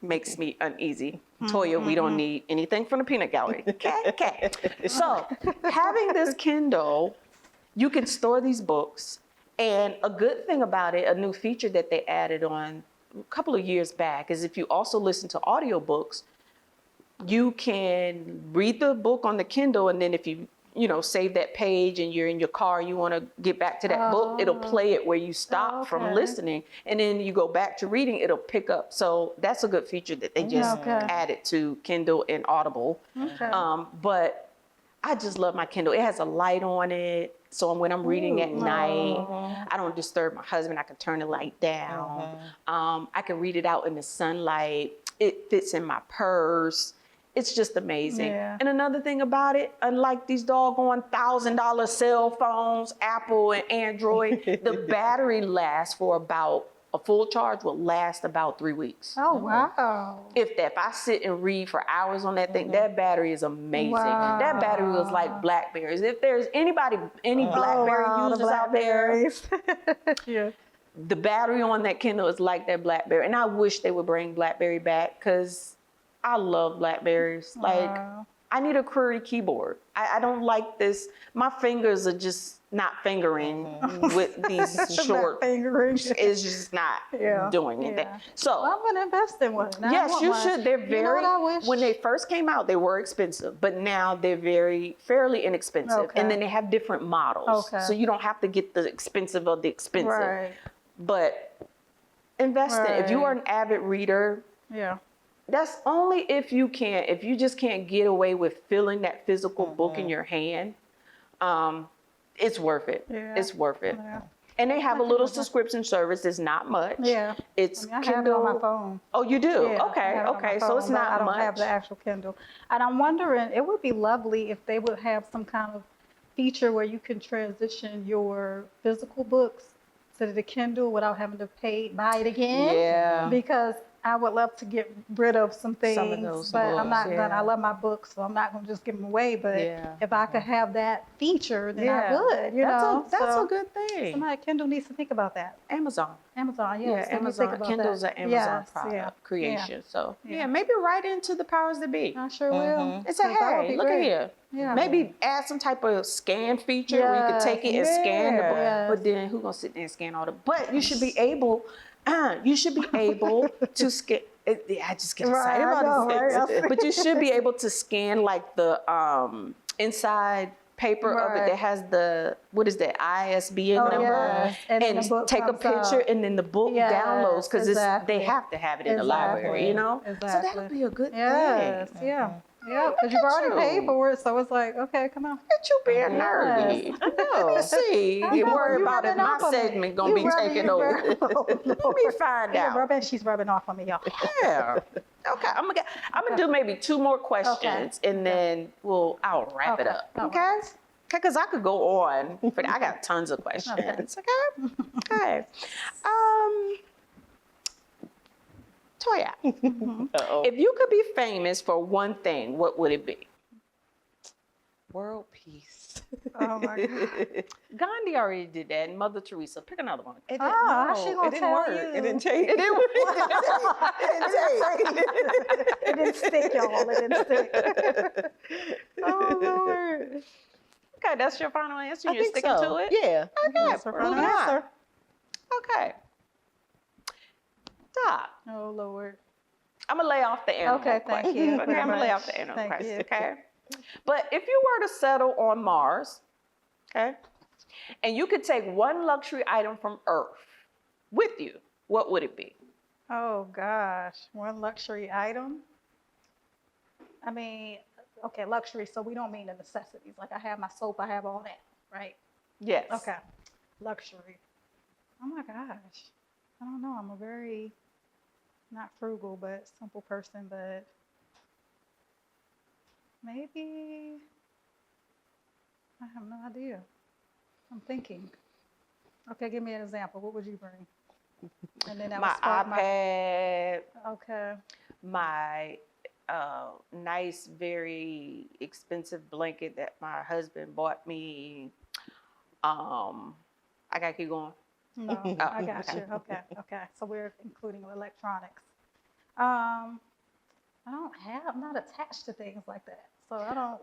makes me uneasy. Toya, we don't need anything from the peanut gallery. Okay. So having this Kindle, you can store these books. And a good thing about it, a new feature that they added on a couple of years back, is if you also listen to audiobooks, you can read the book on the Kindle, and then if you save that page and you're in your car, you want to get back to that book, it'll play it where you stop from listening, and then you go back to reading, it'll pick up. So that's a good feature that they just added to Kindle and Audible. But I just love my Kindle. It has a light on it, so when I'm reading at night, I don't disturb my husband. I can turn the light down. I can read it out in the sunlight. It fits in my purse. It's just amazing. And another thing about it, unlike these doggone $1,000 cell phones, Apple and Android, the battery lasts for about, a full charge will last about 3 weeks. Oh, wow. If I sit and read for hours on that thing, that battery is amazing. That battery was like Blackberries. If there's any Blackberry users out there, the battery on that Kindle is like that Blackberry. And I wish they would bring Blackberry back, because I love Blackberries. Like, I need a QWERTY keyboard. I don't like this. My fingers are just not fingering with these short. It's just not doing anything. So I'm gonna invest in one. Yes, you should. They're very. You know what I wish? When they first came out, they were expensive, but now they're fairly inexpensive. And then they have different models, so you don't have to get the expensive of the expensive. But invest in it. If you are an avid reader, that's only if you just can't get away with feeling that physical book in your hand. It's worth it. It's worth it. And they have a little subscription service. It's not much. It's I Kindle. have it on my phone. Oh, you do? Yeah, Okay. So it's not I don't much. have the actual Kindle. And I'm wondering, it would be lovely if they would have some kind of feature where you can transition your physical books to the Kindle without having to buy it again. Because I would love to get rid of some things, but I'm not gonna. I love my books, so I'm not gonna just give them away. But if I could have that feature, then I would. That's a good thing. Somebody at Kindle needs to think about that. Amazon, yes. Amazon. Kindle's an Amazon product creation. So maybe write into the powers that be. I sure will. It's hey, look at here. Maybe add some type of scan feature where you could take it and scan the book. But then who's gonna sit there and scan all the? But you should be able. To scan. I just get excited about this. But you should be able to scan like the inside paper of it that has the ISBN number, and take a picture, and then the book downloads, because they have to have it in the library, So that would be a good thing. Yeah, because you've already paid for it, so it's like, okay, come on. Look at you being nerdy. Let me see. You worry about if my segment gonna be taken over. Let me find out. She's rubbing off on me, y'all. Yeah. Okay. I'm gonna do maybe 2 more questions, and then I'll wrap it up. Okay. Because I could go on, but I got tons of questions. Okay. Toya, if you could be famous for one thing, what would it be? World peace. Oh my God. Gandhi already did that, and Mother Teresa. Pick another one. It didn't work. You? It didn't take. It didn't It didn't stick, y'all. It didn't stick. Oh Lord. Okay, that's your final answer. You're sticking to it? Yeah. Okay. Final answer. Okay. Doc. Oh Lord. I'm gonna lay off the animal thank question. you. Okay, I'm gonna lay off the animal Thank question. you. Okay. But if you were to settle on Mars, okay, and you could take one luxury item from Earth with you, what would it be? Oh gosh, one luxury item. I mean, okay, luxury. So we don't mean the necessities. Like I have my soap, I have all that, right? Yes. Okay, luxury. Oh my gosh, I don't know. I'm a very not frugal, but simple person. But maybe I have no idea. I'm thinking. Okay, give me an example. What would you bring? And then that My would spark iPad, Okay. my nice, very expensive blanket that my husband bought me. I gotta keep going. No, Oh, I got okay. you. Okay, okay. So we're including electronics. Um, I'm not attached to things like that. So I don't,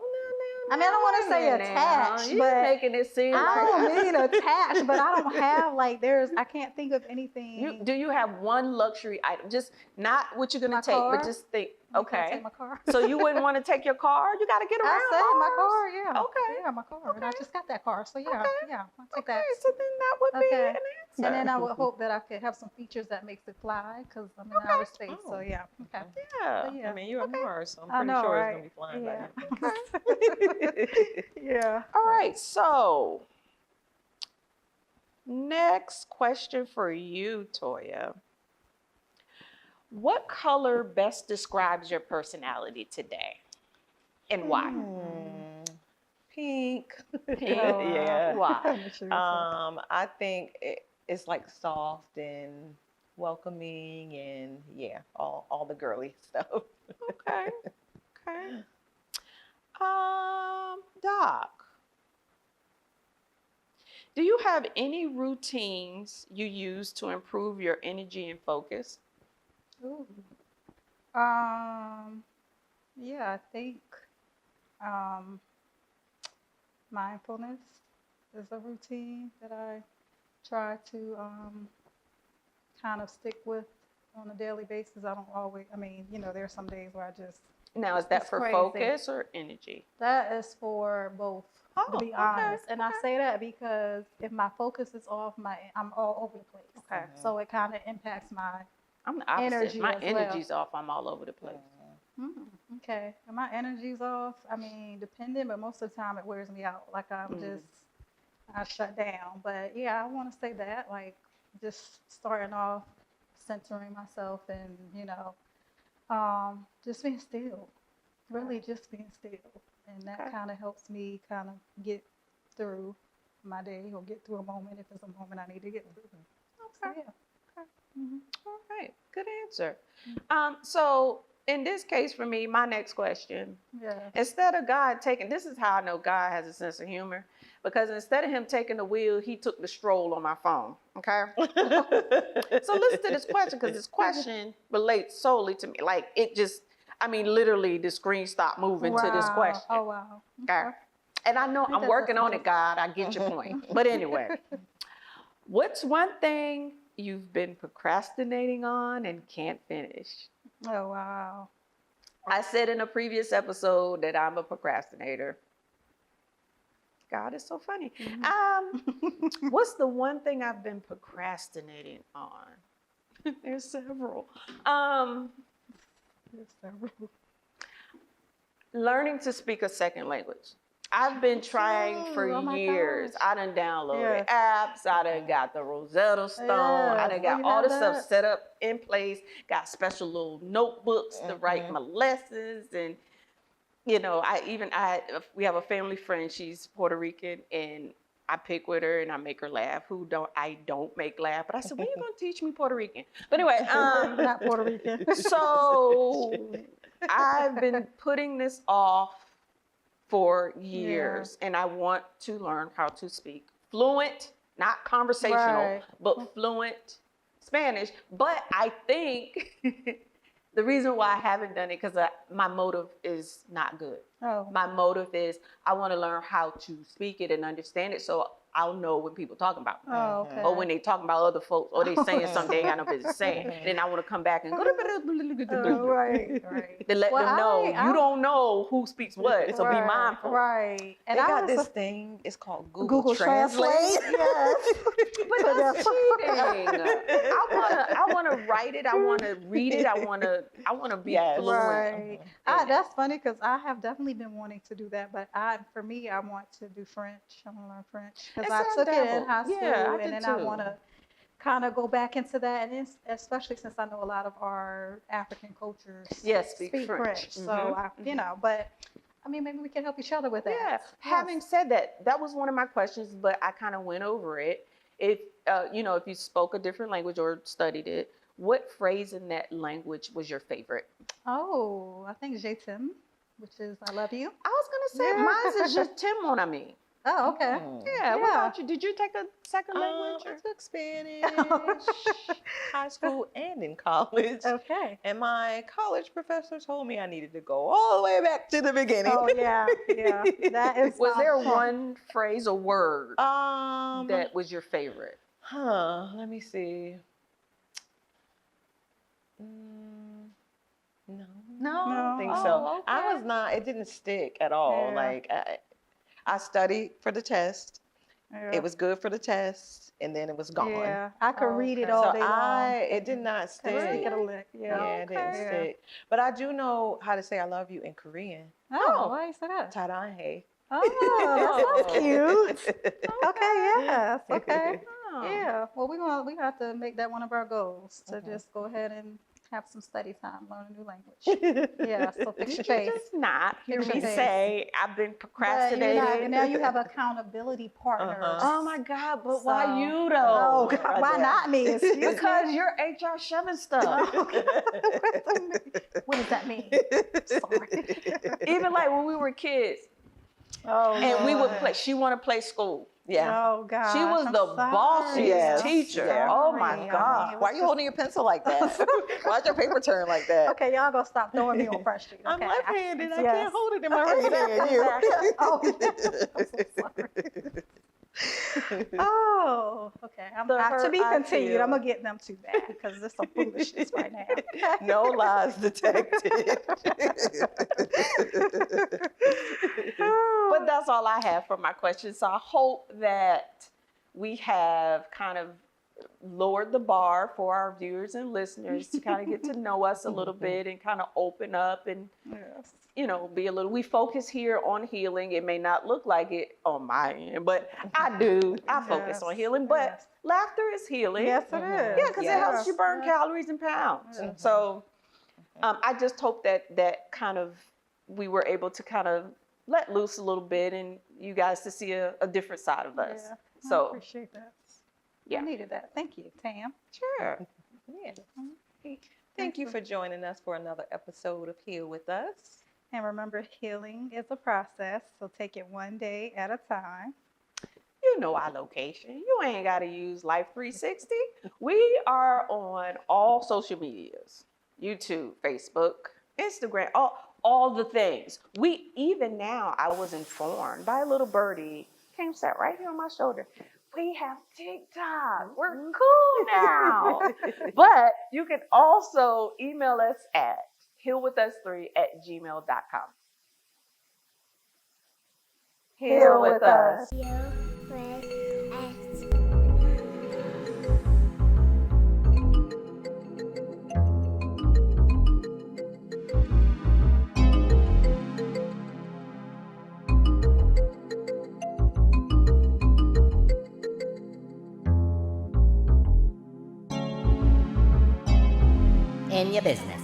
I mean, I don't want to say attached, You're but making it seem I like don't mean attached, but I don't have like, I can't think of anything. do you have one luxury item? Just not what you're gonna My take, car? but just think. Can I Okay. take my car? So you wouldn't want to take your car? You got to get around. I said my Mars. car, yeah. Okay. Yeah, my car. And I Okay. just got that car. So yeah, Okay. yeah, I'll take Okay. that. So then that would be Okay. an answer. And then I would hope that I could have some features that makes it fly because I'm in outer space. Oh. So yeah. Okay. Yeah. So, yeah. I mean, you're on Mars, so I'm I pretty know, sure right? it's gonna be flying Yeah. by then. Yeah. All right. So next question for you, Toya. What color best describes your personality today, and why? Pink. Pink. Yeah. Why? I think it's like soft and welcoming and yeah, all the girly stuff. Okay. Okay. Doc, do you have any routines you use to improve your energy and focus? Ooh. Yeah, I think mindfulness is a routine that I try to kind of stick with on a daily basis. I don't always, I mean, there are some days where I just, Now, is that It's for crazy. focus or energy? that is for both, to be okay, honest. And I okay. say that because if my focus is off, I'm all over the place. Okay. So it kind of impacts my I'm the opposite. Energy My as well. energy's off. I'm all over the place. Okay. And my energy's off. I mean, depending, but most of the time it wears me out. Like I shut down. But yeah, I want to say that, like, just starting off, centering myself and, just being still. Really just being still. And that Okay. kind of helps me kind of get through my day or get through a moment if it's a moment I need to get through. So, Okay. yeah. All right. Good answer. So in this case for me, my next question, Yeah. instead of God taking, this is how I know God has a sense of humor, because instead of him taking the wheel, he took the stroll on my phone. Okay. So listen to this question, because this question relates solely to me. Like literally the screen stopped moving to this Wow. question. Oh, wow. Okay. And I know think I'm that's working a on it, God. I get your point. But anyway, what's one thing you've been procrastinating on and can't finish? Oh, wow. I said in a previous episode that I'm a procrastinator. God, it's so funny. What's the one thing I've been procrastinating on? There's several. Learning to speak a second language. I've been trying for Oh my years. gosh. I done downloaded Yes. apps. I done got the Rosetta Stone. I done Yes. got You all have the stuff that? set up in place. Got special little notebooks to write my lessons. And, we have a family friend. She's Puerto Rican. And I pick with her and I make her laugh. I don't make laugh. But I said, when are you going to teach me Puerto Rican? But anyway. Not Puerto Rican. So I've been putting this off for years, and I want to learn how to speak fluent, not conversational, Right. but fluent Spanish. But I think the reason why I haven't done it because my motive is not good. Oh. My motive is I want to learn how to speak it and understand it. So I'll know when people talking about me. Oh, okay. Or when they talking about other folks, or they saying something they ain't got no business saying. Then I want to come back and go right. to let Well, them know you don't know who speaks what, so be Right, mindful. Right. And And they I got also- this thing. It's called Google Translate. Yes. But that's cheating. I wanna write it. I wanna read it. I wanna be fluent. Right. That's funny because I have definitely been wanting to do that, but for me, I want to do French. I want to learn French because I took it in high school, Yeah, I and did then I too. want to kind of go back into that, and especially since I know a lot of our African cultures speak French. So but I mean, maybe we can help each other with that. Yeah. Yes. Having said that, that was one of my questions, but I kind of went over it. If if you spoke a different language or studied it, what phrase in that language was your favorite? Oh, I think Je t'aime, which is I love you. I was gonna say mine is just Tim mon ami. Oh, okay. Yeah. What about you? Did you take a second language? I took Spanish, high school and in college. Okay. And my college professor told me I needed to go all the way back to the beginning. Oh yeah. That is. Was there fun. one phrase or word that that was your favorite? let me see. No, I don't think so. Okay. I was not. It didn't stick at all. Yeah. Like I studied for the test. Yeah. It was good for the test, and then it was gone. Yeah, I could read it Okay. all So day long. it did not Couldn't stick. stick it a lick. Yeah, Yeah. it didn't Okay. stick. But I do know how to say I love you in Korean. Oh, why you say that? Tadanhe. Oh, that sounds cute. Okay, yes. Okay. Oh. Yeah. Well, we have to make that one of our goals to just go ahead and have some study time, learn a new language. Yeah. So fix your face. Just not hear Fix me your face. say I've been But procrastinating. and now you have accountability partners. Oh my God! But So- why you though? Oh, God, why not me? Excuse me. Because you're HR shoving stuff. What does that mean? Sorry. Even like when we were kids, Oh, and we would Lord. play. She wanted to play school. Yeah. Oh God. She was the bossiest Yes. teacher. Yeah. Oh my Sorry. God! Why are you holding your pencil like that? Why's your paper turn like that? Okay, y'all gonna stop throwing me on Fresh Street. I'm Okay. left-handed. I Yes. can't hold it in my right hand. You. Exactly. Oh, I'm so sorry. Oh, okay. The to hurt be I continued. feel. I'm gonna get them too bad because there's some foolishness right now. No lies detected. But that's all I have for my questions. So I hope that we have kind of lowered the bar for our viewers and listeners to kind of get to know us a little bit and kind of open up and, Yes. be a little, we focus here on healing. It may not look like it on my end, but I do. I focus Yes. on healing, but Yes. laughter is healing. Yes, it is. Yeah, because it helps you burn Yes. calories and pounds. Mhm. So I just hope that kind of we were able to kind of let loose a little bit and you guys to see a different side of us. Yeah. I So appreciate that. Yeah. I needed that. Thank you, Tam. sure. Yeah. Thank you for joining us for another episode of Heal With Us. And remember, healing is a process, so take it one day at a time. You know our location. You ain't got to use Life 360. We are on all social medias. YouTube, Facebook, Instagram, all the things. We even now, I was informed by a little birdie, came sat right here on my shoulder. We have TikTok. We're cool now. But you can also email us at healwithus3@gmail.com. Heal with us. In your business.